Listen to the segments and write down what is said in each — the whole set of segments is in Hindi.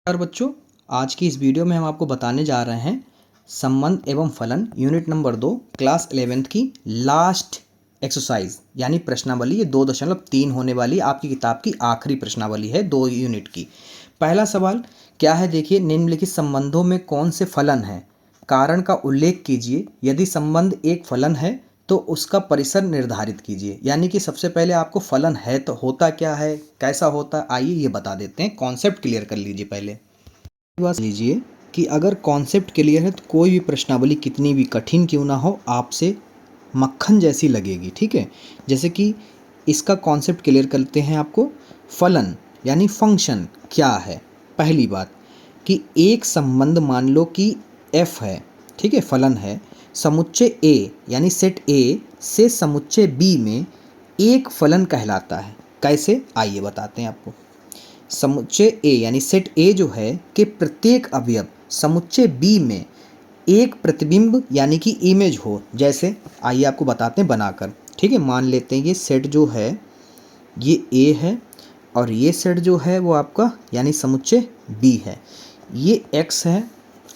नमस्कार बच्चों, आज की इस वीडियो में हम आपको बताने जा रहे हैं संबंध एवं फलन यूनिट नंबर 2 क्लास 11th की लास्ट एक्सरसाइज यानी प्रश्नावली। ये 2.3 होने वाली आपकी किताब की आखिरी प्रश्नावली है 2 यूनिट की। पहला सवाल क्या है, देखिए, निम्नलिखित संबंधों में कौन से फलन हैं, कारण का उल्लेख कीजिए। यदि संबंध एक फलन है तो उसका परिसर निर्धारित कीजिए। यानी कि सबसे पहले आपको फलन है तो होता क्या है, कैसा होता है, आइए ये बता देते हैं। कॉन्सेप्ट क्लियर कर लीजिए। पहले बात लीजिए कि अगर कॉन्सेप्ट क्लियर है तो कोई भी प्रश्नावली कितनी भी कठिन क्यों ना हो आपसे मक्खन जैसी लगेगी। ठीक है, जैसे कि इसका कॉन्सेप्ट क्लियर करते हैं आपको। फलन यानी फंक्शन क्या है। पहली बात कि एक संबंध मान लो कि f है, ठीक है, फलन है। समुच्चय A यानी सेट A से समुच्चय B में एक फलन कहलाता है। कैसे, आइए बताते हैं आपको। समुच्चय A यानी सेट A जो है कि प्रत्येक अवयव समुच्चय B में एक प्रतिबिंब यानी कि इमेज हो। जैसे आइए आपको बताते हैं बनाकर। ठीक है, मान लेते हैं ये सेट जो है ये A है और ये सेट जो है वो आपका यानी समुच्चय B है। ये X है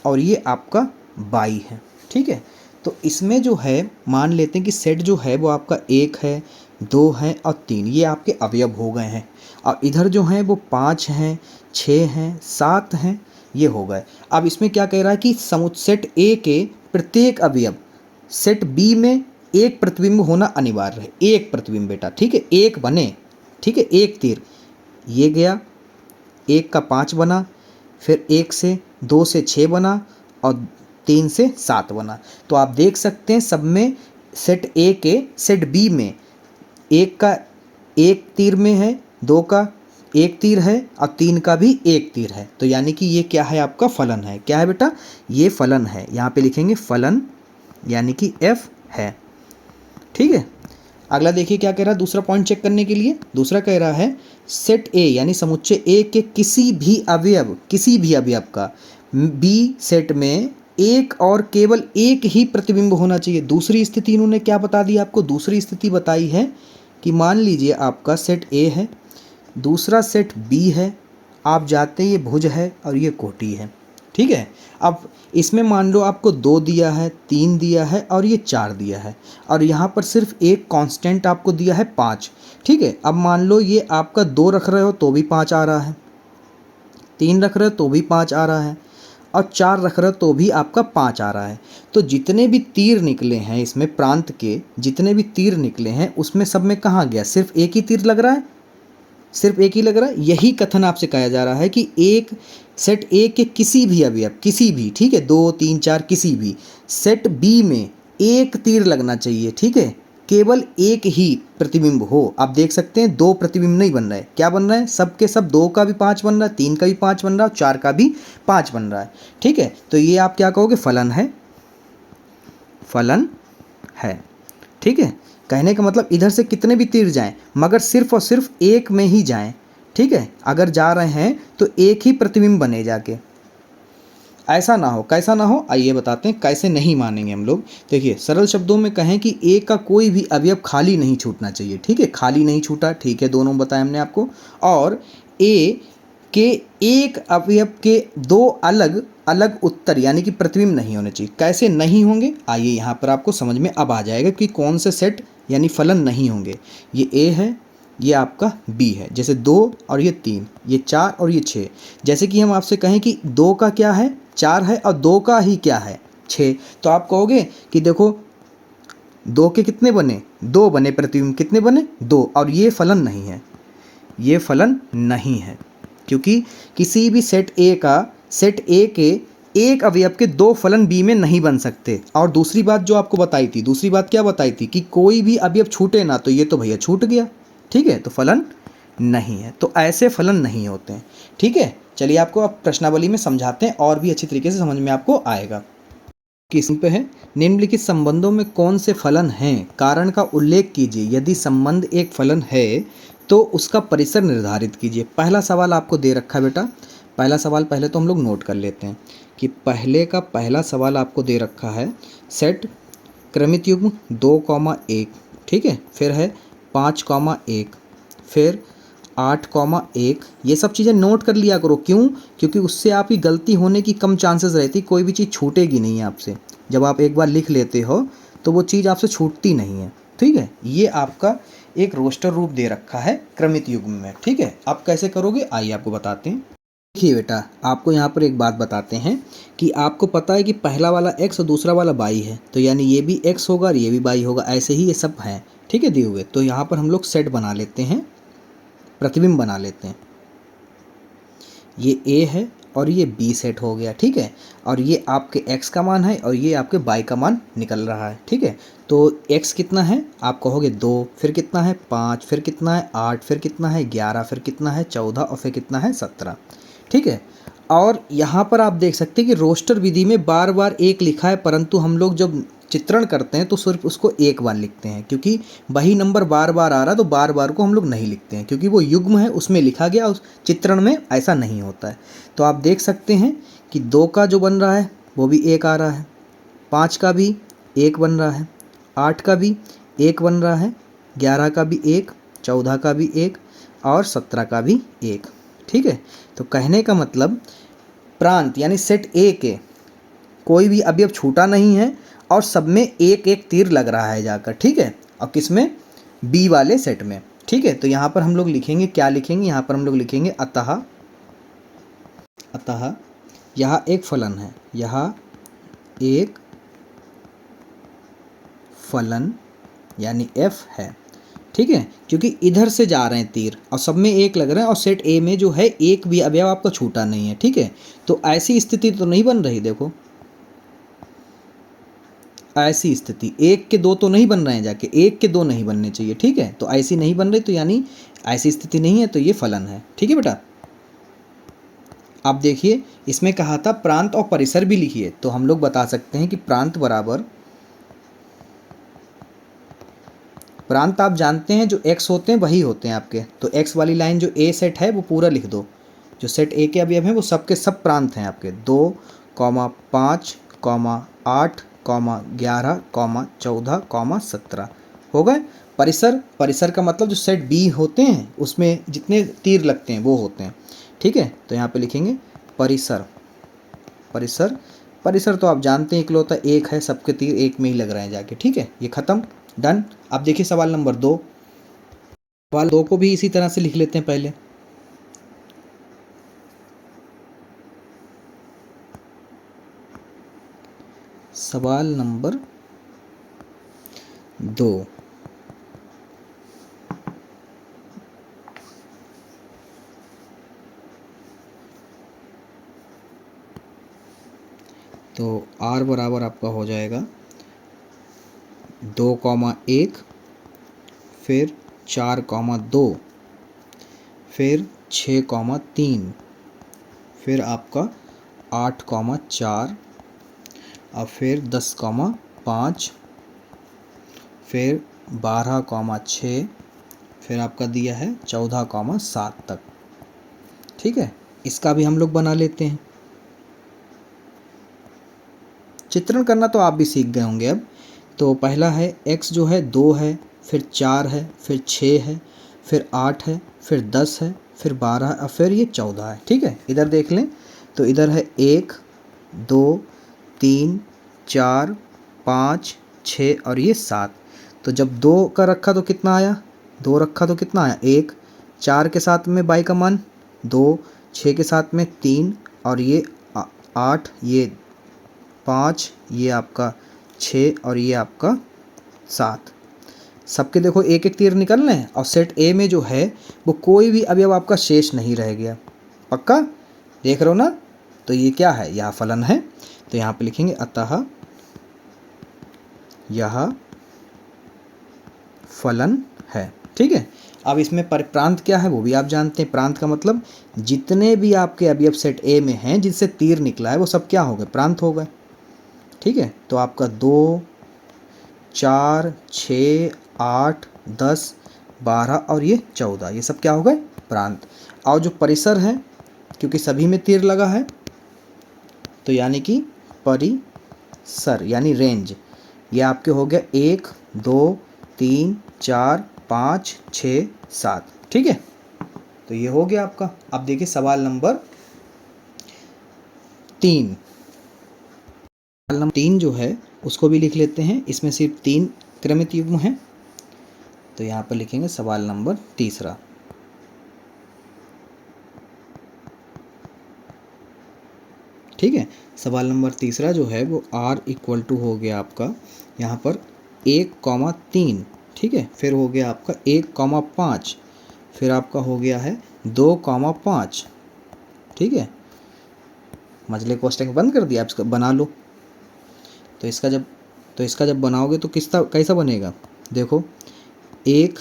और ये आपका Y है। ठीक है, तो इसमें जो है मान लेते हैं कि सेट जो है वो आपका 1 है, 2 है और 3, ये आपके अवयव हो गए हैं। और इधर जो हैं वो 5 हैं, 6 हैं, 7 हैं, ये हो गए। अब इसमें क्या कह रहा है कि सेट ए के प्रत्येक अवयव सेट बी में एक प्रतिबिंब होना अनिवार्य है। एक प्रतिबिंब बेटा, ठीक है, एक बने। ठीक है, एक तीर ये गया, 1 का 5 बना, फिर 1 से 2 से 6 बना और 3 से 7 बना। तो आप देख सकते हैं सब में सेट ए के सेट बी में 1 का 1 तीर में है, 2 का 1 तीर है और 3 का भी 1 तीर है। तो यानी कि ये क्या है, आपका फलन है। क्या है बेटा, ये फलन है। यहाँ पे लिखेंगे फलन यानी कि f है। ठीक है, अगला देखिए क्या कह रहा है। दूसरा पॉइंट चेक करने के लिए दूसरा कह रहा है सेट A यानी समुच्चय A के किसी भी अवयव का B सेट में एक और केवल एक ही प्रतिबिंब होना चाहिए। दूसरी स्थिति इन्होंने क्या बता दी आपको, दूसरी स्थिति बताई है कि मान लीजिए आपका सेट A है, दूसरा सेट B है, आप जाते ये भुज है और ये कोटि है। ठीक है, अब इसमें मान लो आपको 2 दिया है, 3 दिया है और ये 4 दिया है और यहाँ पर सिर्फ एक कांस्टेंट आपको दिया है 5। ठीक है, अब मान लो ये आपका 2 रख रहे हो तो भी 5 आ रहा है, 3 रख रहे हो तो भी 5 आ रहा है और 4 रख रहे हो तो भी आपका 5 आ रहा है। तो जितने भी तीर निकले हैं इसमें प्रांत के जितने भी तीर निकले हैं उसमें सब में कहाँ गया, सिर्फ एक ही तीर लग रहा है, सिर्फ एक ही लग रहा है। यही कथन आपसे कहा जा रहा है कि एक सेट ए के किसी भी अवयव, किसी भी, ठीक है, 2 3 4 किसी भी सेट बी में एक तीर लगना चाहिए। ठीक है, केवल एक ही प्रतिबिंब हो। आप देख सकते हैं 2 प्रतिबिंब नहीं बन रहा है, क्या बन रहा है, सब के सब 2 का भी 5 बन रहा है, 3 का भी 5 बन रहा है और 4 का भी 5 बन रहा है। ठीक है, तो ये आप क्या कहोगे, फलन है, फलन है। ठीक है, कहने का मतलब इधर से कितने भी तीर जाएं मगर सिर्फ और सिर्फ एक में ही जाएं। ठीक है, अगर जा रहे हैं तो एक ही प्रतिबिंब बने जाके, ऐसा ना हो। कैसा ना हो, आइए बताते हैं कैसे नहीं मानेंगे हम लोग। देखिए, सरल शब्दों में कहें कि ए का कोई भी अवयव खाली नहीं छूटना चाहिए। ठीक है, खाली नहीं छूटा, ठीक है, दोनों बताया हमने आपको। और ए के एक अवयव के 2 अलग अलग उत्तर यानी कि प्रतिबिंब नहीं होने चाहिए। कैसे नहीं होंगे, आइए यहाँ पर आपको समझ में अब आ जाएगा कि कौन से सेट यानी फलन नहीं होंगे। ये ए है, ये आपका बी है। जैसे 2 और ये 3, ये 4 और ये 6। जैसे कि हम आपसे कहें कि 2 का क्या है, 4 है और 2 का ही क्या है, 6। तो आप कहोगे कि देखो 2 के कितने बने, 2 बने, प्रतिबिंब कितने बने, 2, और ये फलन नहीं है, ये फलन नहीं है। क्योंकि किसी भी सेट ए का सेट ए के एक अवयव के 2 फलन बी में नहीं बन सकते। और दूसरी बात जो आपको बताई थी, दूसरी बात क्या बताई थी कि कोई भी अवयव छूटे ना, तो ये तो भैया छूट गया। ठीक है, तो फलन नहीं है, तो ऐसे फलन नहीं होते हैं। ठीक है, चलिए आपको अब प्रश्नावली में समझाते हैं और भी अच्छी तरीके से समझ में आपको आएगा। किस पे है, निम्नलिखित संबंधों में कौन से फलन हैं, कारण का उल्लेख कीजिए। यदि संबंध एक फलन है तो उसका परिसर निर्धारित कीजिए। पहला सवाल आपको दे रखा है बेटा। पहला सवाल पहले तो हम लोग नोट कर लेते हैं कि पहला सवाल आपको दे रखा है सेट क्रमित युग्म 2, 1। ठीक है, फिर है 5, 1, फिर 8,1। ये सब चीज़ें नोट कर लिया करो। क्यों? क्योंकि उससे आपकी गलती होने की कम चांसेस रहती, कोई भी चीज़ छूटेगी नहीं आपसे। जब आप एक बार लिख लेते हो तो वो चीज़ आपसे छूटती नहीं है। ठीक है, ये आपका एक रोस्टर रूप दे रखा है क्रमित युग्म में। ठीक है, आप कैसे करोगे आइए आपको बताते हैं। देखिए बेटा, आपको यहाँ पर एक बात बताते हैं कि आपको पता है कि पहला वाला x और दूसरा वाला y है, तो यानी ये भी x होगा और ये भी y होगा, ऐसे ही ये सब हैं। ठीक है, दिए हुए। तो यहाँ पर हम लोग सेट बना लेते हैं, प्रतिबिंब बना लेते हैं। ये a है और ये b सेट हो गया। ठीक है, और ये आपके x का मान है और ये आपके y का मान निकल रहा है। ठीक है, तो x कितना है आप कहोगे 2, फिर कितना है 5, फिर कितना है 8, फिर कितना है 11, फिर कितना है 14 और फिर कितना है 17। ठीक है, और यहाँ पर आप देख सकते हैं कि रोस्टर विधि में बार बार एक लिखा है, परंतु हम लोग जब चित्रण करते हैं तो सिर्फ उसको एक बार लिखते हैं, क्योंकि वही नंबर बार बार आ रहा तो बार बार को हम लोग नहीं लिखते हैं, क्योंकि वो युग्म है उसमें लिखा गया, उस चित्रण में ऐसा नहीं होता है। तो आप देख सकते हैं कि 2 का जो बन रहा है वो भी 1 आ रहा है, 5 का भी 1 बन रहा है, 8 का भी 1 बन रहा है, 11 का भी 1, 14 का भी 1 और 17 का भी 1। ठीक है, तो कहने का मतलब प्रांत यानी सेट ए के कोई भी अवयव छूटा नहीं है और सब में एक एक तीर लग रहा है जाकर। ठीक है, और किस में? बी वाले सेट में। ठीक है, तो यहाँ पर हम लोग लिखेंगे, क्या लिखेंगे? यहाँ पर हम लोग लिखेंगे अतः, अतः यहाँ एक फलन है, यहाँ एक फलन यानी f है। ठीक है, क्योंकि इधर से जा रहे हैं तीर और सब में एक लग रहा है और सेट ए में जो है एक भी अवयव आपका छूटा नहीं है। ठीक है, तो ऐसी स्थिति तो नहीं बन रही। देखो, ऐसी स्थिति 1 के 2 तो नहीं बन रहे हैं, जाके 1 के 2 नहीं बनने चाहिए। ठीक है, तो ऐसी नहीं बन रही, तो यानी ऐसी स्थिति नहीं है, तो ये फलन है। ठीक है बेटा, आप देखिए इसमें कहा था प्रांत और परिसर भी लिखिए, तो हम लोग बता सकते हैं कि प्रांत बराबर, प्रांत आप जानते हैं जो x होते हैं वही होते हैं आपके, तो x वाली लाइन जो a सेट है वो पूरा लिख दो। जो सेट a के अवयव हैं वो सब के सब प्रांत हैं आपके, 2, 5, 8, 11, 14, 17 हो गए। परिसर, परिसर का मतलब जो सेट b होते हैं उसमें जितने तीर लगते हैं वो होते हैं। ठीक है, तो यहाँ पे लिखेंगे परिसर, परिसर, परिसर तो आप जानते हैं इकलौता एक है, सबके तीर एक में ही लग रहे हैं जाके। ठीक है, ये खत्म, डन। अब देखिए सवाल नंबर 2, सवाल 2 को भी इसी तरह से लिख लेते हैं पहले। सवाल नंबर 2, तो r बराबर आपका हो जाएगा 2,1, फिर 4,2, फिर 6,3, फिर आपका 8,4 और फिर 10,5, फिर 12,6, फिर आपका दिया है 14,7 तक। ठीक है, इसका भी हम लोग बना लेते हैं। चित्रण करना तो आप भी सीख गए होंगे अब। तो पहला है x जो है 2 है, फिर 4 है, फिर 6 है, फिर 8 है, फिर 10 है, फिर 12 है और फिर ये 14 है। ठीक है, इधर देख लें तो इधर है 1, 2, 3, 4, 5, 6 और ये 7। तो जब 2 का रखा तो कितना आया? 2 रखा तो कितना आया? 1। 4 के साथ में y का मान 2, 6 के साथ में 3 और ये 8, ये 5, ये आपका 6 और ये आपका 7। सबके देखो एक एक तीर निकल रहे हैं और सेट ए में जो है वो कोई भी अवयव आपका शेष नहीं रह गया। पक्का देख रहे हो ना? तो ये क्या है? यह फलन है। तो यहाँ पे लिखेंगे अतः यह फलन है। ठीक है, अब इसमें प्रांत क्या है वो भी आप जानते हैं। प्रांत का मतलब जितने भी आपके अवयव सेट ए में हैं जिनसे तीर निकला है वो सब क्या हो गए? प्रांत हो गए। ठीक है, तो आपका 2, 4, 6, 8, 10, 12 और ये 14, ये सब क्या हो गए? प्रांत। और जो परिसर है, क्योंकि सभी में तीर लगा है तो यानी कि परिसर यानी रेंज, ये आपके हो गया 1, 2, 3, 4, 5, 6, 7। ठीक है, तो ये हो गया आपका। अब देखिए सवाल नंबर 3। सवाल नंबर 3 जो है उसको भी लिख लेते हैं। इसमें सिर्फ 3 क्रमित युग्म हैं, तो यहाँ पर लिखेंगे सवाल नंबर तीसरा। ठीक है, सवाल नंबर तीसरा जो है वो r इक्वल टू हो गया आपका यहाँ पर 1,3। ठीक है, फिर हो गया आपका 1,5, फिर आपका हो गया है 2,5। ठीक है, मझले क्वेश्चन बंद कर दिया, आप इसका बना लो। तो इसका जब बनाओगे तो कैसा बनेगा, देखो 1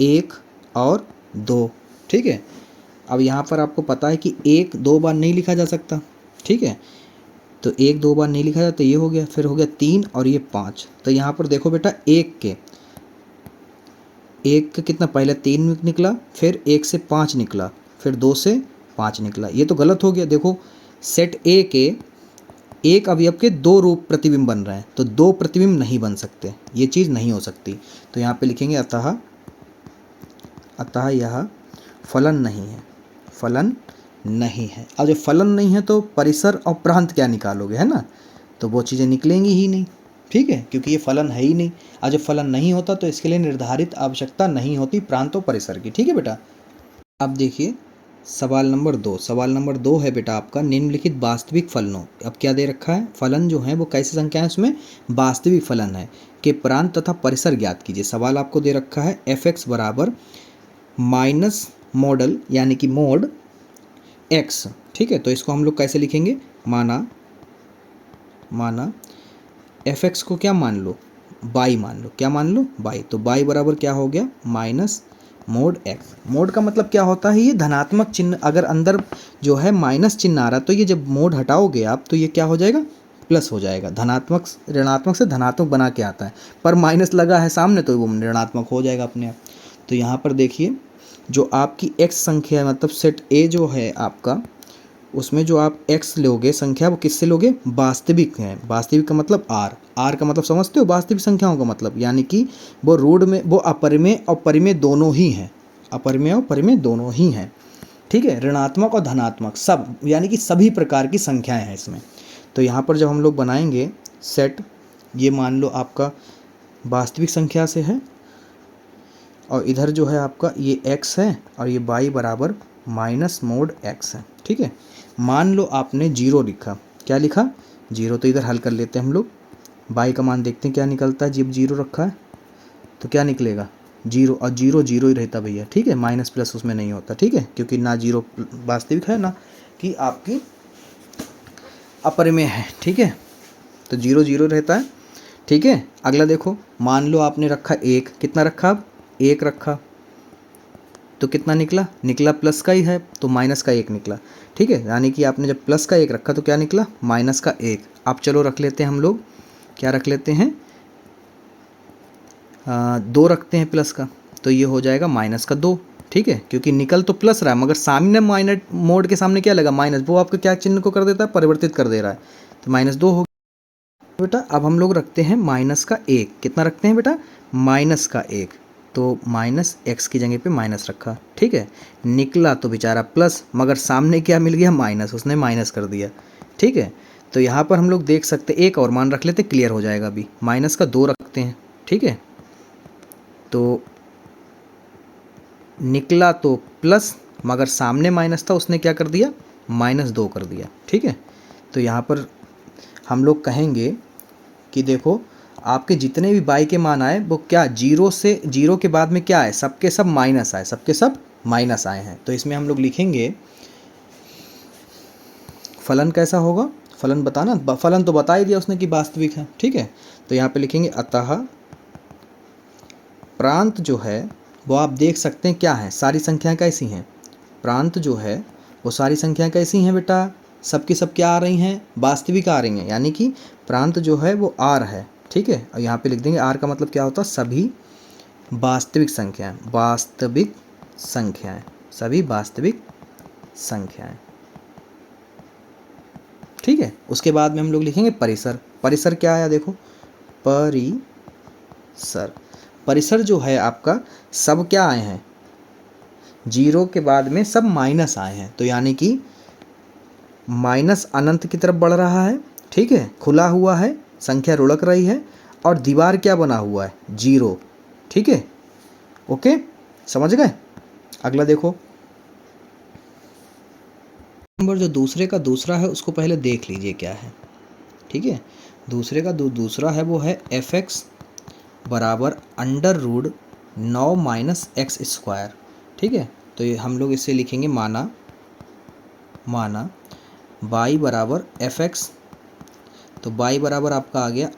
1 और 2। ठीक है, अब यहाँ पर आपको पता है कि 1 2 बार नहीं लिखा जा सकता। ठीक है, तो 1 2 बार नहीं लिखा जाता, ये हो गया, फिर हो गया 3 और ये 5। तो यहाँ पर देखो बेटा 1 के कितना, पहले 3 निकला, फिर 1 से 5 निकला, फिर 2 से 5 निकला। ये तो गलत हो गया। देखो सेट ए के एक अवयव के 2 रूप प्रतिबिंब बन रहे हैं, तो 2 प्रतिबिंब नहीं बन सकते, ये चीज़ नहीं हो सकती। तो यहाँ पे लिखेंगे अतः यह फलन नहीं है, फलन नहीं है। अब जब फलन नहीं है तो परिसर और प्रांत क्या निकालोगे, है ना, तो वो चीज़ें निकलेंगी ही नहीं। ठीक है, क्योंकि ये फलन है ही नहीं। और जब फलन नहीं होता तो इसके लिए निर्धारित आवश्यकता नहीं होती प्रांत और परिसर की। ठीक है बेटा, अब देखिए सवाल नंबर 2। सवाल नंबर 2 है बेटा आपका निम्नलिखित वास्तविक फलनों, अब क्या दे रखा है, फलन जो है वो कैसी संख्या है, उसमें वास्तविक फलन है के प्रांत तथा परिसर ज्ञात कीजिए। सवाल आपको दे रखा है f(x) बराबर माइनस मॉडल यानी कि मोड x। ठीक है, तो इसको हम लोग कैसे लिखेंगे, माना f(x) को क्या मान लो, y मान लो, क्या मान लो, y। तो y बराबर क्या हो गया, माइनस मोड x। मोड का मतलब क्या होता है, ये धनात्मक चिन्ह, अगर अंदर जो है माइनस चिन्ह आ रहा तो ये जब मोड हटाओगे आप तो ये क्या हो जाएगा, प्लस हो जाएगा। धनात्मक ऋणात्मक से धनात्मक बना के आता है, पर माइनस लगा है सामने तो वो ऋणात्मक हो जाएगा अपने आप। तो यहाँ पर देखिए जो आपकी x संख्या है, मतलब सेट ए जो है आपका, उसमें जो आप x लोगे संख्या वो किससे लोगे, वास्तविक है। वास्तविक का मतलब r का मतलब समझते हो, वास्तविक संख्याओं का मतलब, यानी कि वो रूढ़ में वो अपरिमेय और परिमेय दोनों ही हैं, अपरिमेय और परिमेय दोनों ही हैं। ठीक है, ऋणात्मक और धनात्मक सब, यानी कि सभी प्रकार की संख्याएं हैं इसमें। तो यहाँ पर जब हम लोग बनाएंगे सेट, ये मान लो आपका वास्तविक संख्या से है, और इधर जो है आपका ये x है और ये y बराबर माइनस मोड x है। ठीक है, मान लो आपने 0 लिखा, क्या लिखा, 0। तो इधर हल कर लेते हैं हम लोग, y का मान देखते हैं क्या निकलता है। जब 0 रखा है तो क्या निकलेगा, 0, और 0 0 ही रहता भैया। ठीक है, माइनस प्लस उसमें नहीं होता। ठीक है, क्योंकि ना 0 वास्तविक है ना कि आपकी अपरिमेय है। ठीक है, तो 0 0 रहता है। ठीक है, अगला देखो, मान लो आपने रखा 1, कितना रखा, अब 1 रखा तो कितना निकला प्लस का ही है तो माइनस का 1 निकला। ठीक है, यानी कि आपने जब प्लस का 1 रखा तो क्या निकला, माइनस का 1। अब चलो रख लेते हैं हम लोग, क्या रख लेते हैं, 2 रखते हैं प्लस का, तो ये हो जाएगा माइनस का 2। ठीक है, क्योंकि निकल तो प्लस रहा है मगर सामने माइनस मोड के सामने क्या लगा, माइनस, वो आपके क्या चिन्ह को कर देता है, परिवर्तित कर दे रहा है, तो -2 हो गया बेटा। अब हम लोग रखते हैं माइनस का 1, कितना रखते हैं बेटा, माइनस का 1, तो माइनस x की जगह पे माइनस रखा। ठीक है, निकला तो बेचारा प्लस, मगर सामने क्या मिल गया, माइनस, उसने माइनस कर दिया। ठीक है, तो यहाँ पर हम लोग देख सकते हैं, एक और मान रख लेते, क्लियर हो जाएगा अभी, माइनस का 2 रखते हैं। ठीक है, तो निकला तो प्लस, मगर सामने माइनस था, उसने क्या कर दिया, -2 कर दिया। ठीक है, तो यहाँ पर हम लोग कहेंगे कि देखो आपके जितने भी y के मान आए वो क्या, 0 के बाद में क्या आए, सबके सब माइनस आए, सबके सब माइनस आए हैं। तो इसमें हम लोग लिखेंगे फलन कैसा होगा, फलन बताना, फलन तो बता ही दिया उसने कि वास्तविक है। ठीक है, तो यहाँ पे लिखेंगे अतः प्रांत जो है वो आप देख सकते हैं क्या है, सारी संख्याएं कैसी हैं, प्रांत जो है वो सारी संख्याएं कैसी हैं बेटा, सबकी सब क्या आ रही हैं, वास्तविक आ रही हैं, यानी कि प्रांत जो है वो r है। ठीक है, और यहाँ पे लिख देंगे r का मतलब क्या होता है, सभी वास्तविक संख्याएं, वास्तविक संख्याएं, सभी वास्तविक संख्याएं। ठीक है, उसके बाद में हम लोग लिखेंगे परिसर। परिसर क्या आया देखो, परिसर, परिसर जो है आपका सब क्या आए हैं, जीरो के बाद में सब माइनस आए हैं, तो यानी कि माइनस अनंत की तरफ बढ़ रहा है, ठीक है, खुला हुआ है, संख्या लुढ़क रही है, और दीवार क्या बना हुआ है, जीरो, ठीक है, ओके, समझ गए। अगला देखो, नंबर जो दूसरे का दूसरा है उसको पहले देख लीजिए क्या है, ठीक है। दूसरे का दूसरा है वो है एफ एक्स बराबर under root 9 minus X square, ठीक है। तो ये हम लोग इसे लिखेंगे माना y बराबर एफ एक्स, तो y बराबर आपका आ गया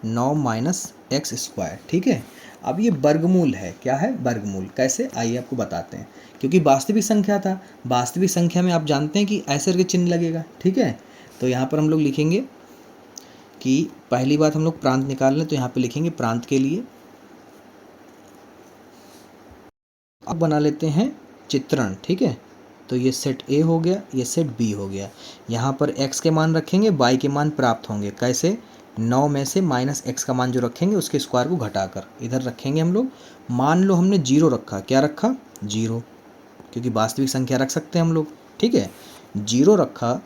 9 माइनस एक्स स्क्वायर, ठीक है। अब ये वर्गमूल है, क्या है, वर्गमूल। कैसे, आइए आपको बताते हैं। क्योंकि वास्तविक संख्या था, वास्तविक संख्या में आप जानते हैं कि ऐसे करके चिन्ह लगेगा, ठीक है। तो यहाँ पर हम लोग लिखेंगे कि पहली बात हम लोग प्रांत निकाल लें, तो यहाँ पे लिखेंगे प्रांत के लिए। अब बना लेते हैं चित्रण, ठीक है। तो ये सेट ए हो गया, ये सेट बी हो गया। यहाँ पर x के मान रखेंगे, y के मान प्राप्त होंगे। कैसे, 9 में से माइनस एक्स का मान जो रखेंगे उसके स्क्वायर को घटाकर इधर रखेंगे हम लोग। मान लो हमने जीरो रखा, क्या रखा, जीरो, क्योंकि वास्तविक संख्या रख सकते हैं हम लोग, ठीक है। जीरो रखा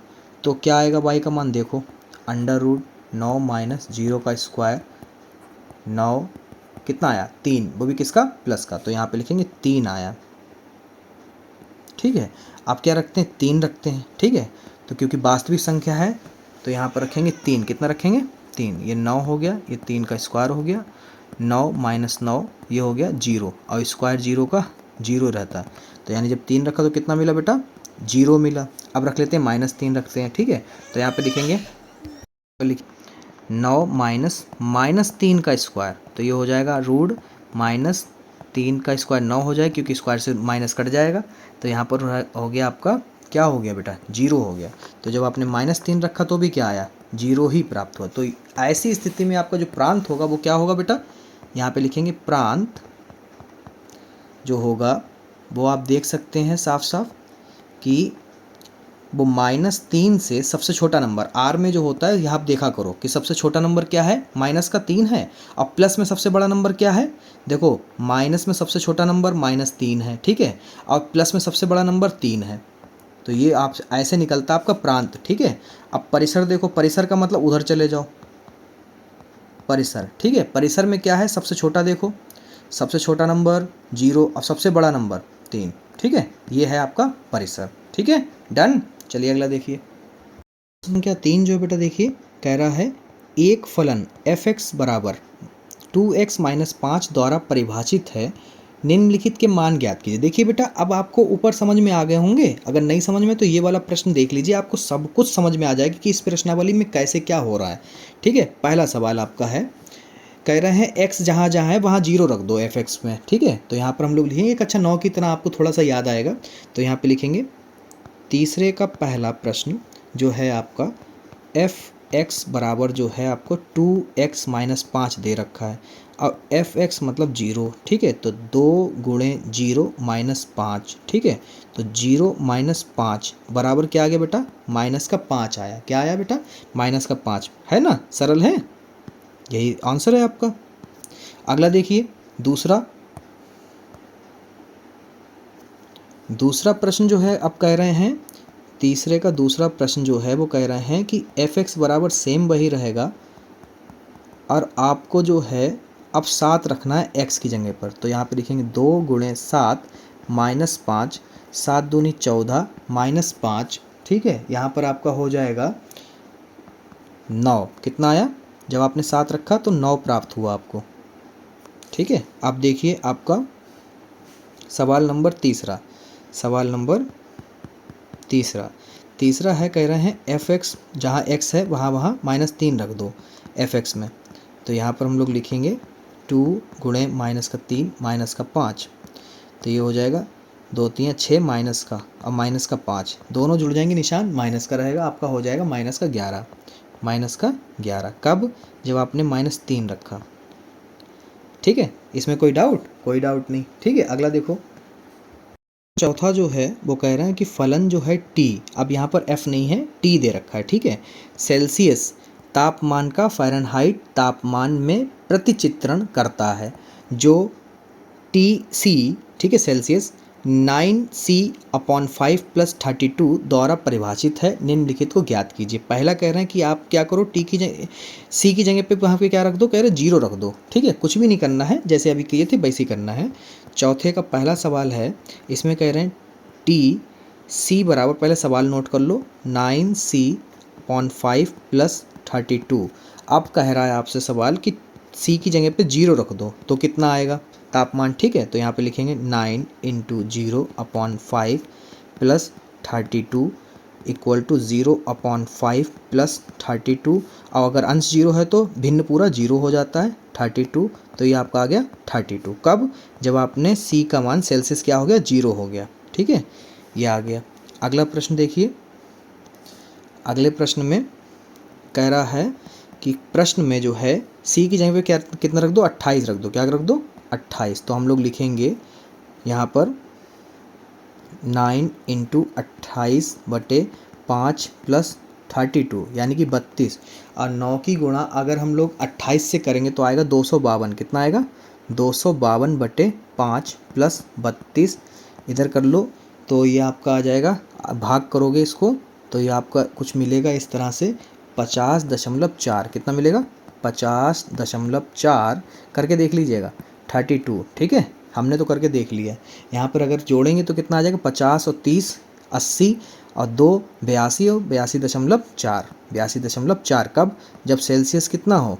तो क्या आएगा y का मान, देखो, अंडर रूट 9 माइनस जीरो का स्क्वायर, 9 कितना आया, 3, वो भी किसका, प्लस का, तो यहाँ पे लिखेंगे 3 आया, ठीक है। आप क्या रखते हैं, 3 रखते हैं, ठीक है। तो क्योंकि वास्तविक संख्या है तो यहाँ पर रखेंगे 3, कितना रखेंगे, 3, ये 9 हो गया, ये 3 का स्क्वायर हो गया, 9 माइनस 9 ये हो गया जीरो, और स्क्वायर जीरो का जीरो रहता है, तो यानी जब 3 रखा तो कितना मिला बेटा, जीरो मिला। अब रख लेते हैं -3 रखते हैं, ठीक है। तो यहाँ पे लिखेंगे 9 माइनस 3 का स्क्वायर, तो ये हो जाएगा रूट माइनस 3 का स्क्वायर 9 हो जाएगा, क्योंकि स्क्वायर से माइनस कट जाएगा। तो यहाँ पर हो गया आपका, क्या हो गया बेटा, जीरो हो गया। तो जब आपने -3 रखा तो भी क्या आया, जीरो ही प्राप्त हुआ। तो ऐसी स्थिति में आपका जो प्रांत होगा वो क्या होगा बेटा, यहाँ पे लिखेंगे प्रांत जो होगा वो आप देख सकते हैं साफ साफ कि वो -3 से सबसे छोटा नंबर आर में जो होता है, यहाँ आप देखा करो कि सबसे छोटा नंबर क्या है, माइनस का 3 है, और प्लस में सबसे बड़ा नंबर क्या है, देखो माइनस में सबसे छोटा नंबर -3 है, ठीक है, और प्लस में सबसे बड़ा नंबर 3 है। तो ये आप ऐसे निकलता आपका प्रांत, ठीक है। अब परिसर देखो, परिसर का मतलब उधर चले जाओ, परिसर, ठीक है। परिसर में क्या है, सबसे छोटा देखो, सबसे छोटा नंबर 0 और सबसे बड़ा नंबर 3, ठीक है। ये है आपका परिसर, ठीक है, डन। चलिए अगला देखिए, संख्या 3 जो बेटा देखिए कह रहा है एक फलन एफ एक्स बराबर 2x माइनस 5 द्वारा परिभाषित है, निम्नलिखित के मान ज्ञात कीजिए। देखिए बेटा अब आपको ऊपर समझ में आ गए होंगे, अगर नहीं समझ में तो ये वाला प्रश्न देख लीजिए, आपको सब कुछ समझ में आ जाएगा कि इस प्रश्नावली में कैसे क्या हो रहा है, ठीक है। पहला सवाल आपका है, कह रहे हैं x जहाँ जहाँ है वहाँ 0 रख दो एफ एक्स में, ठीक है। तो यहाँ पर हम लोग लिखेंगे एक अच्छा 9 की तरह, आपको थोड़ा सा याद आएगा। तो यहाँ पे लिखेंगे तीसरे का पहला प्रश्न जो है आपका एफ एक्स बराबर जो है आपको 2x माइनस 5 दे रखा है, और एफ एक्स मतलब 0, ठीक है। तो 2 गुणे 0 माइनस 5, ठीक है। तो 0 माइनस 5 बराबर क्या आ गया बेटा, माइनस का 5 आया, क्या आया बेटा, माइनस का 5, है ना, सरल है, यही आंसर है आपका। अगला देखिए, दूसरा प्रश्न जो है अब कह रहे हैं, तीसरे का दूसरा प्रश्न जो है वो कह रहे हैं कि एफ एक्स बराबर सेम वही रहेगा, और आपको जो है अब 7 रखना है x की जगह पर। तो यहाँ पे लिखेंगे 2 गुणे 7 माइनस 5, 7 दूनी 14 माइनस 5, ठीक है। यहाँ पर आपका हो जाएगा 9, कितना आया, जब आपने 7 रखा तो 9 प्राप्त हुआ आपको, ठीक है। अब देखिए आपका सवाल नंबर तीसरा है, कह रहे हैं एफ एक्स जहाँ x है वहाँ -3 रख दो एफ एक्स में। तो यहाँ पर हम लोग लिखेंगे 2 गुणे माइनस का 3 माइनस का 5, तो ये हो जाएगा 2 3 6 माइनस का और माइनस का 5, दोनों जुड़ जाएंगे, निशान माइनस का रहेगा, आपका हो जाएगा माइनस का 11। कब, जब आपने -3 रखा, ठीक है। इसमें कोई डाउट नहीं, ठीक है। अगला देखो, चौथा जो है वो कह रहे हैं कि फलन जो है t, अब यहाँ पर f नहीं है, t दे रखा है, ठीक है, सेल्सियस तापमान का फ़ारेनहाइट तापमान में प्रतिचित्रण करता है, जो TC, ठीक है, सेल्सियस 9c/5 + 32 द्वारा परिभाषित है, निम्नलिखित को ज्ञात कीजिए। पहला कह रहे हैं कि आप क्या करो, टी की जगह सी की जगह पे वहाँ पे क्या रख दो, कह रहे 0 रख दो। ठीक है, कुछ भी नहीं करना है, जैसे अभी किए थे वैसे ही करना है। चौथे का पहला सवाल है, इसमें कह रहे हैं टी सी बराबर, पहले सवाल नोट कर लो, 9c/5 + 32। अब कह रहा है आपसे सवाल कि सी की जगह पे 0 रख दो तो कितना आएगा तापमान। ठीक है, तो यहाँ पे लिखेंगे 9 × 0/5 + 32 = 0/5 + 32। और अगर अंश 0 है तो भिन्न पूरा 0 हो जाता है 32। तो ये आपका आ गया 32। कब? जब आपने सी का मान सेल्सियस क्या हो गया, 0 हो गया। ठीक है, ये आ गया। अगला प्रश्न देखिए, अगले प्रश्न में कह रहा है कि प्रश्न में जो है सी की जगह पे क्या कितना रख दो, 28 रख दो। क्या रख दो, 28। तो हम लोग लिखेंगे यहाँ पर 9 × 28/5 + 32 यानी कि 32। और 9 की गुणा अगर हम लोग 28 से करेंगे तो आएगा 252। कितना आएगा, 252/5 + 32। इधर कर लो तो ये आपका आ जाएगा, भाग करोगे इसको तो ये आपका कुछ मिलेगा इस तरह से 50.4। कितना मिलेगा, 50.4 करके देख लीजिएगा 32। ठीक है, हमने तो करके देख लिया। यहाँ पर अगर जोड़ेंगे तो कितना आ जाएगा, 50 और 30 80 और 2 82 और 82.4 82.4। कब? जब सेल्सियस कितना हो,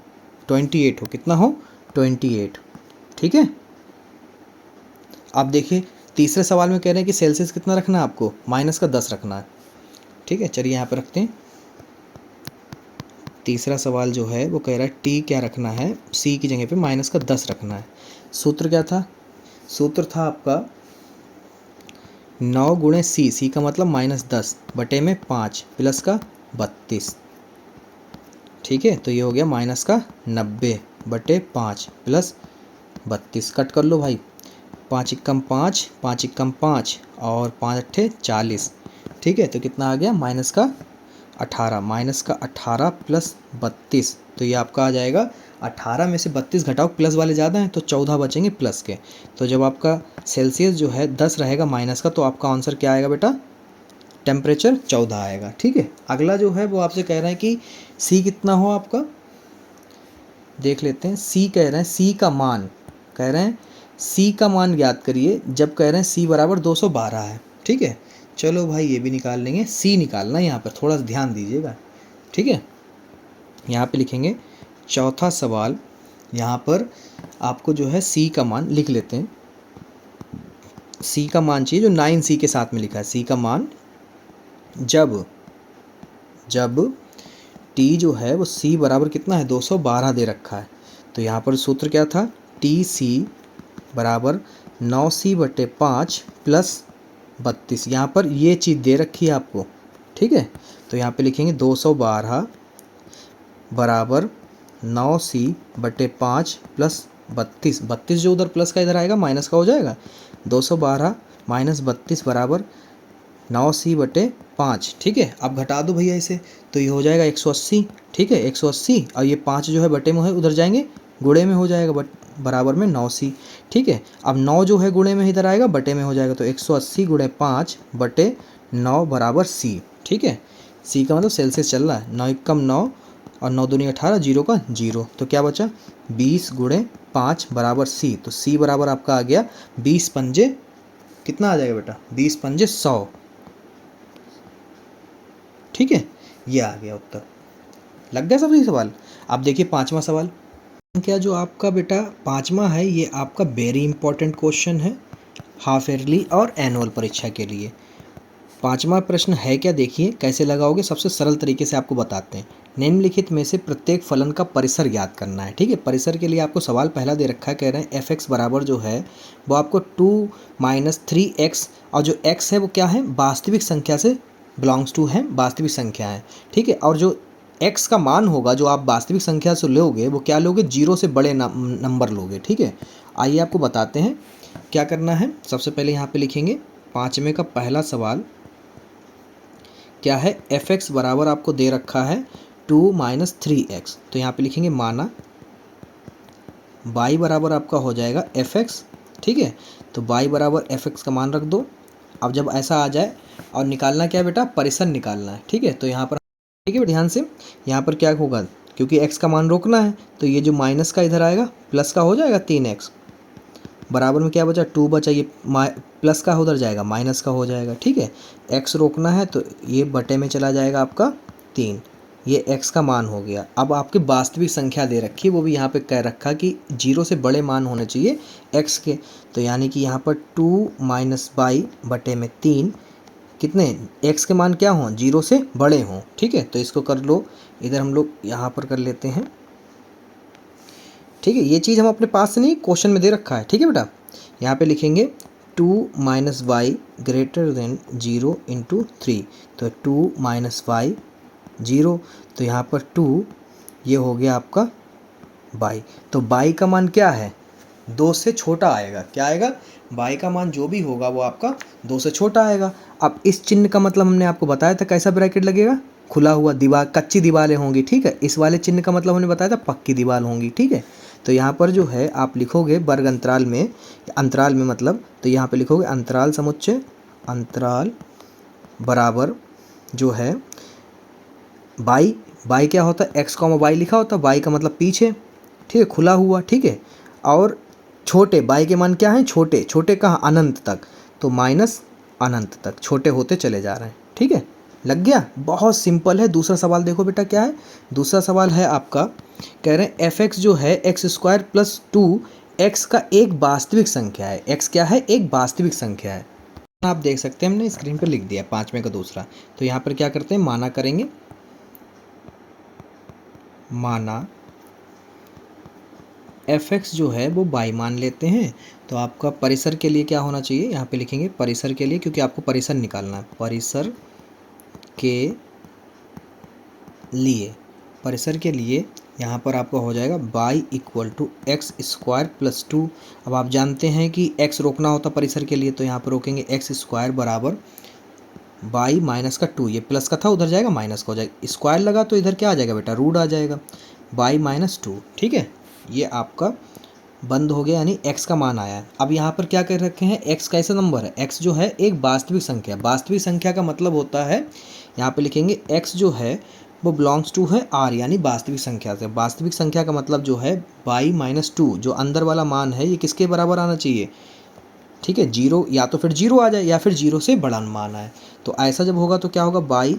28 हो। कितना हो, 28। ठीक है, अब देखिए तीसरे सवाल में कह रहे हैं कि सेल्सियस कितना रखना है आपको, -10 रखना है। ठीक है, चलिए यहाँ पर रखते हैं। तीसरा सवाल जो है वो कह रहा है टी क्या रखना है, सी की जगह पे -10 रखना है। सूत्र क्या था, सूत्र था आपका 9 × सी, सी का मतलब -10 बटे में 5 प्लस का 32। ठीक है, तो ये हो गया -90/5 + 32। कट कर लो भाई, 5 × 5 5 × 5 और 5 × 8 40। ठीक है, तो कितना आ गया, -18 + 32। तो ये आपका आ जाएगा 18 में से 32 घटाओ, प्लस वाले ज़्यादा हैं तो 14 बचेंगे प्लस के। तो जब आपका सेल्सियस जो है 10 रहेगा माइनस का, तो आपका आंसर क्या आएगा बेटा, टेम्परेचर 14 आएगा। ठीक है, अगला जो है वो आपसे कह रहे हैं कि सी कितना हो आपका, देख लेते हैं। सी कह रहे हैं, सी का मान कह रहे हैं, सी का मान ज्ञात करिए जब कह रहे हैं सी बराबर 212 है। ठीक है, चलो भाई ये भी निकाल लेंगे, सी निकालना है यहाँ पर, थोड़ा सा ध्यान दीजिएगा। ठीक है, यहाँ पे लिखेंगे चौथा सवाल, यहाँ पर आपको जो है सी का मान लिख लेते हैं। सी का मान चाहिए जो 9c के साथ में लिखा है। सी का मान जब टी जो है वो सी बराबर कितना है, 212 दे रखा है। तो यहाँ पर सूत्र क्या था, टी सी बराबर 9c/5 + 32। यहाँ पर ये चीज़ दे रखी है आपको। ठीक है, तो यहाँ पे लिखेंगे 212 बराबर 9c/5 + 32। 32 जो उधर प्लस का इधर आएगा माइनस का हो जाएगा। 212 - 32 बराबर 9c/5। ठीक है, अब घटा दो भैया इसे, तो ये हो जाएगा 180। ठीक है, 180 और ये 5 जो है बटे में है उधर जाएंगे, गुणे में हो जाएगा बराबर में 9c। ठीक है, अब 9 जो है गुणे में इधर आएगा, बटे में हो जाएगा, तो 180 × 5 बटे 9 बराबर c। ठीक है, c का मतलब सेल्सियस चल रहा है। 9 × 9 और 9 दूनी 18, 0 का 0, तो क्या बचा, 20 × 5 बराबर c। तो c बराबर आपका आ गया 20 पंजे, कितना आ जाएगा बेटा, 20 पंजे 100। ठीक है, ये आ गया उत्तर। लग गया सभी सवाल। अब देखिए पांचवा सवाल, क्या जो आपका बेटा पांचवा है ये आपका वेरी इंपॉर्टेंट क्वेश्चन है हाफ ईयरली और एनुअल परीक्षा के लिए। पांचवा प्रश्न है क्या, देखिए कैसे लगाओगे। सबसे सरल तरीके से आपको बताते हैं। निम्नलिखित में से प्रत्येक फलन का परिसर ज्ञात करना है। ठीक है, परिसर के लिए आपको सवाल पहला दे रखा है, कह रहे हैं f(x) बराबर जो है वो आपको 2 - 3x, और जो x है वो क्या है, वास्तविक संख्या से बिलोंग्स टू है, वास्तविक संख्या है। ठीक है, और जो x का मान होगा जो आप वास्तविक संख्या से लोगे वो क्या लोगे, 0 से बड़े नंबर लोगे। ठीक है, आइए आपको बताते हैं क्या करना है। सबसे पहले यहाँ पे लिखेंगे पाँचवें का पहला सवाल क्या है, f(x) बराबर आपको दे रखा है 2 - 3x। तो यहाँ पे लिखेंगे माना y बराबर आपका हो जाएगा f(x). ठीक है, तो y बराबर एफ एक्स का मान रख दो। अब जब ऐसा आ जाए और निकालना क्या है बेटा, परिसर निकालना है। ठीक है, तो यहाँ पर ठीक है ध्यान से, यहाँ पर क्या होगा, क्योंकि x का मान रोकना है तो ये जो माइनस का इधर आएगा प्लस का हो जाएगा 3x, बराबर में क्या बचा 2 बचा, ये प्लस का उधर जाएगा माइनस का हो जाएगा। ठीक है, x रोकना है तो ये बटे में चला जाएगा आपका 3, ये x का मान हो गया। अब आपकी वास्तविक संख्या दे रखी है, वो भी यहाँ पे कह रखा कि 0 से बड़े मान होने चाहिए x के, तो यानी कि यहाँ पर 2 माइनस बाई बटे में 3, कितने x के मान क्या हों, 0 से बड़े हों। ठीक है, तो इसको कर लो, इधर हम लोग यहाँ पर कर लेते हैं। ठीक है, ये चीज़ हम अपने पास से नहीं, क्वेश्चन में दे रखा है। ठीक है बेटा, यहाँ पे लिखेंगे 2 minus Y greater than 0 into 3, तो 2 माइनस वाई 0, तो यहाँ पर 2, ये हो गया आपका बाई। तो बाई का मान क्या है, 2 से छोटा आएगा। क्या आएगा, बाई का मान जो भी होगा वो आपका 2 से छोटा आएगा। अब इस चिन्ह का मतलब हमने आपको बताया था कैसा ब्रैकेट लगेगा, खुला हुआ दीवार, कच्ची दीवारें होंगी। ठीक है, इस वाले चिन्ह का मतलब हमने बताया था पक्की दीवार होंगी। ठीक है, तो यहाँ पर जो है आप लिखोगे वर्ग अंतराल में मतलब, तो यहाँ पे लिखोगे अंतराल समुच्चय, अंतराल बराबर जो है बाई, बाई क्या होता है, एक्स कॉमा वाई लिखा होता है, बाई का मतलब पीछे। ठीक है, खुला हुआ। ठीक है, और छोटे बाई के मान क्या हैं, छोटे, छोटे कहाँ, अनंत तक, तो माइनस अनंत तक छोटे होते चले जा रहे हैं। ठीक है, लग गया, बहुत सिंपल है। दूसरा सवाल देखो बेटा क्या है, दूसरा सवाल है आपका, कह रहे हैं एफ एक्स जो है एक्स स्क्वायर प्लस 2 एक्स का एक वास्तविक संख्या है। एक्स क्या है, एक वास्तविक संख्या है। आप देख सकते हैं हमने स्क्रीन पर लिख दिया 5वें का दूसरा। तो यहाँ पर क्या करते हैं, माना करेंगे, माना एफ एक्स जो है वो बाई मान लेते हैं। तो आपका परिसर के लिए क्या होना चाहिए, यहाँ पे लिखेंगे परिसर के लिए, क्योंकि आपको परिसर निकालना है। परिसर के लिए, परिसर के लिए यहाँ पर आपका हो जाएगा by equal to X square plus 2। अब आप जानते हैं कि एक्स रोकना होता परिसर के लिए, तो यहाँ पर रोकेंगे एक्स स्क्वायर बराबर बाई माइनस का 2, ये प्लस का था उधर जाएगा माइनस का हो जाएगा, स्क्वायर लगा तो इधर क्या आ जाएगा बेटा, रूट आ जाएगा, बाई माइनस 2। ठीक है, ये आपका बंद हो गया, यानी x का मान आया है। अब यहाँ पर क्या कर रखे हैं, x कैसा नंबर है, x जो है एक वास्तविक संख्या। वास्तविक संख्या का मतलब होता है, यहाँ पे लिखेंगे x जो है वो बिलोंग्स टू है r, यानी वास्तविक संख्या से। वास्तविक संख्या का मतलब जो है बाई माइनस 2, जो अंदर वाला मान है ये किसके बराबर आना चाहिए। ठीक है, 0, या तो फिर 0 आ जाए या फिर 0 से बड़ा मान आए। तो ऐसा जब होगा तो क्या होगा, बाई,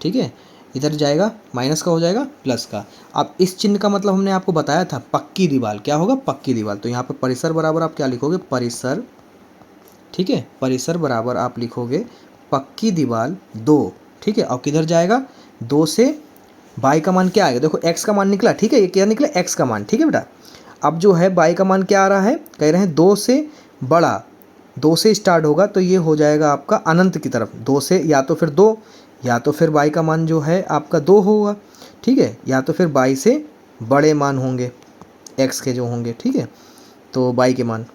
ठीक है, इधर जाएगा माइनस का हो जाएगा प्लस का। अब इस चिन्ह का मतलब हमने आपको बताया था पक्की दीवार, क्या होगा, पक्की दीवार। तो यहाँ पर परिसर बराबर आप क्या लिखोगे, परिसर। ठीक है, परिसर बराबर आप लिखोगे पक्की दीवार 2। ठीक है, और किधर जाएगा, 2 से बाई का मान क्या आएगा, देखो x का मान निकला। ठीक है, ये क्या निकला, x का मान। ठीक है बेटा, अब जो है बाई का मान क्या आ रहा है, कह रहे हैं 2 से बड़ा, 2 से स्टार्ट होगा तो ये हो जाएगा आपका अनंत की तरफ, 2 से, या तो फिर 2, या तो फिर बाई का मान जो है आपका 2 होगा। ठीक है, या तो फिर बाई से बड़े मान होंगे x के जो होंगे। ठीक है, तो बाई के मान,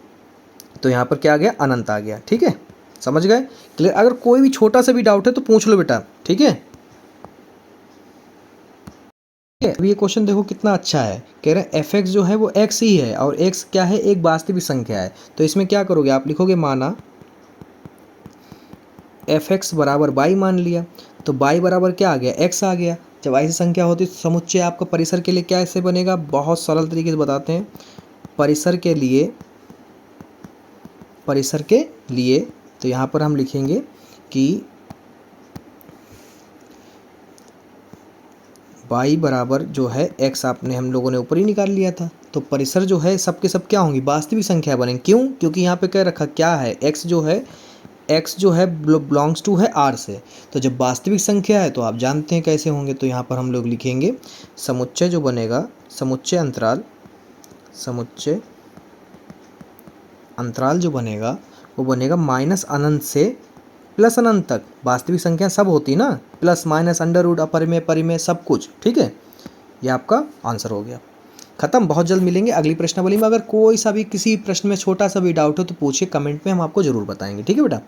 तो यहाँ पर क्या आ गया, अनंत आ गया। ठीक है, समझ गए, क्लियर। अगर कोई भी छोटा सा भी डाउट है तो पूछ लो बेटा। ठीक है, अब ये क्वेश्चन देखो कितना अच्छा है, कह रहे हैं एफ एक्स जो है वो x ही है, और x क्या है, एक वास्तविक संख्या है। तो इसमें क्या करोगे, आप लिखोगे माना एफ एक्स बराबर बाई मान लिया, तो बाई बराबर क्या आ गया, x आ गया। जब ऐसी संख्या होती है तो समुच्चय आपका परिसर के लिए क्या ऐसे बनेगा, बहुत सरल तरीके से बताते हैं। परिसर के लिए, परिसर के लिए, तो यहाँ पर हम लिखेंगे कि बाई बराबर जो है x, आपने हम लोगों ने ऊपर ही निकाल लिया था, तो परिसर जो है सबके सब क्या होंगी, वास्तविक संख्या बनेंगे। क्यों, क्योंकि यहाँ पे कह रखा क्या है, x जो है बिलोंग्स टू है r से। तो जब वास्तविक संख्या है तो आप जानते हैं कैसे होंगे, तो यहाँ पर हम लोग लिखेंगे समुच्चय जो बनेगा, समुच्चय अंतराल जो बनेगा वो बनेगा माइनस अनंत से प्लस अनंत तक। वास्तविक संख्या सब होती ना, प्लस माइनस अंडर रूट अपरिमेय परिमेय सब कुछ। ठीक है, ये आपका आंसर हो गया, खत्म। बहुत जल्द मिलेंगे अगली प्रश्नावली में। अगर कोई सा भी किसी प्रश्न में छोटा सा भी डाउट हो तो पूछिए कमेंट में, हम आपको ज़रूर बताएंगे। ठीक है बेटा।